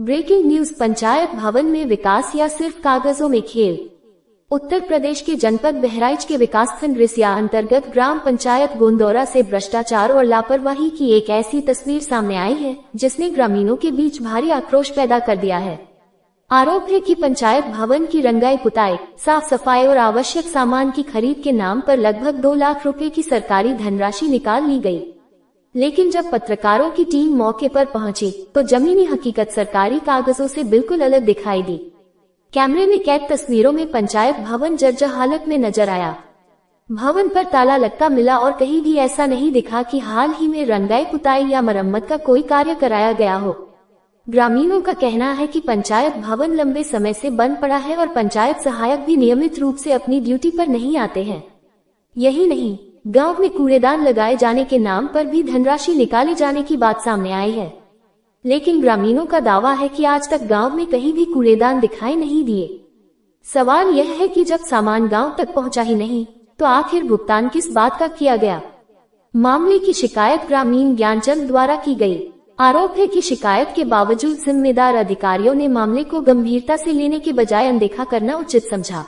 Breaking news, panchayat भवन में विकास या सिर्फ कागजों में खेल। उत्तर प्रदेश के जनपद बहराइच के विकासखंड रिसिया अंतर्गत ग्राम पंचायत गोंदौरा से भ्रष्टाचार और लापरवाही की एक ऐसी तस्वीर सामने आई है जिसने ग्रामीणों के बीच भारी आक्रोश पैदा कर दिया है। आरोप है कि पंचायत भवन की रंगाई पुताई, साफ सफाई और आवश्यक सामान की खरीद के नाम पर लगभग 2 लाख रुपए की सरकारी धनराशि निकाल ली गई। लेकिन जब पत्रकारों की टीम मौके पर पहुंची तो जमीनी हकीकत सरकारी कागजों से बिल्कुल अलग दिखाई दी। कैमरे में कैद तस्वीरों में पंचायत भवन जर्जर हालत में नजर आया। भवन पर ताला लटका मिला और कहीं भी ऐसा नहीं दिखा कि हाल ही में रंगाई पुताई या मरम्मत का कोई कार्य कराया गया हो। ग्रामीणों का कहना है कि पंचायत भवन लंबे समय से बंद पड़ा है और पंचायत सहायक भी नियमित रूप से अपनी ड्यूटी पर नहीं आते हैं। यही नहीं, गांव में कूड़ेदान लगाए जाने के नाम पर भी धनराशि निकाले जाने की बात सामने आई है। लेकिन ग्रामीणों का दावा है कि आज तक गांव में कहीं भी कूड़ेदान दिखाई नहीं दिए। सवाल यह है कि जब सामान गांव तक पहुंचा ही नहीं तो आखिर भुगतान किस बात का किया गया। मामले की शिकायत ग्रामीण ज्ञानचंद द्वारा की गई। आरोप है कि शिकायत के बावजूद जिम्मेदार अधिकारियों ने मामले को गंभीरता से लेने के बजाय अनदेखा करना उचित समझा।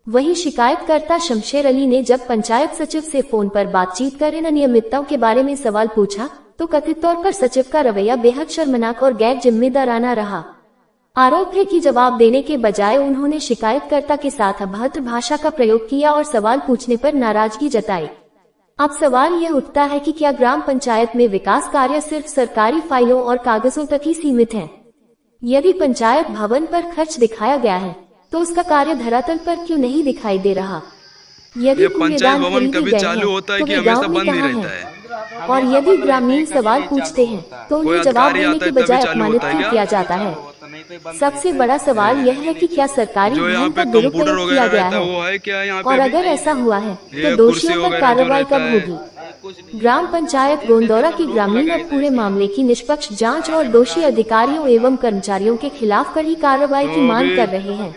वहीं शिकायतकर्ता शमशेर अली ने जब पंचायत सचिव से फोन पर बातचीत कर इन अनियमितताओं के बारे में सवाल पूछा तो कथित तौर पर सचिव का रवैया बेहद शर्मनाक और गैर जिम्मेदाराना रहा। आरोप है कि जवाब देने के बजाय उन्होंने शिकायतकर्ता के साथ अभद्र भाषा का प्रयोग किया और सवाल पूछने पर नाराजगी जताई। अब सवाल यह उठता है कि क्या ग्राम पंचायत में विकास कार्य सिर्फ सरकारी फाइलों और कागजों तक ही सीमित है? यदि पंचायत भवन पर खर्च दिखाया गया है तो उसका कार्य धरातल पर क्यों नहीं दिखाई दे रहा? यदि पंचायत भवन कभी चालू होता है कि हमेशा बंद ही रहता है? और यदि ग्रामीण सवाल पूछते हैं तो उन्हें जवाब देने के बजाय अपमानित क्यों किया जाता है? सबसे बड़ा सवाल यह है कि क्या सरकारी धन का दुरुपयोग किया गया है, और अगर ऐसा हुआ है तो दोषियों पर कार्रवाई कब होगी? ग्राम पंचायत गोंदौरा की ग्रामीण अब पूरे मामले की निष्पक्ष जांच और दोषी अधिकारियों एवं कर्मचारियों के खिलाफ कड़ी कार्रवाई की मांग कर रहे हैं।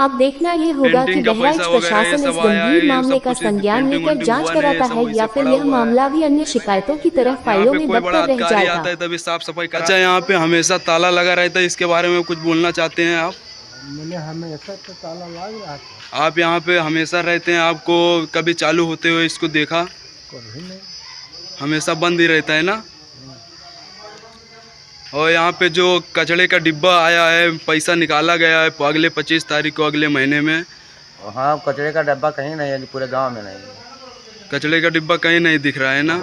अब देखना ये होगा कि बहराइच प्रशासन इस गंभीर मामले का संज्ञान लेकर जांच कराता है या फिर यह मामला भी अन्य शिकायतों की तरह फाइलों में दबकर रह जाएगा। तभी साफ सफाई अच्छा, यहाँ पे हमेशा ताला लगा रहता है, इसके बारे में कुछ बोलना चाहते हैं आप? मैंने हमेशा तो ताला लग रहा था। आप यहाँ पे हमेशा रहते हैं, आपको कभी चालू होते हुए इसको देखा? कभी नहीं, हमेशा बंद ही रहता है ना? और यहाँ पे जो कचड़े का डिब्बा आया है, पैसा निकाला गया है अगले 25 तारीख को, अगले महीने में। हाँ, कचड़े का डिब्बा कहीं नहीं है, पूरे गांव में नहीं। कचड़े का डिब्बा कहीं नहीं दिख रहा है ना?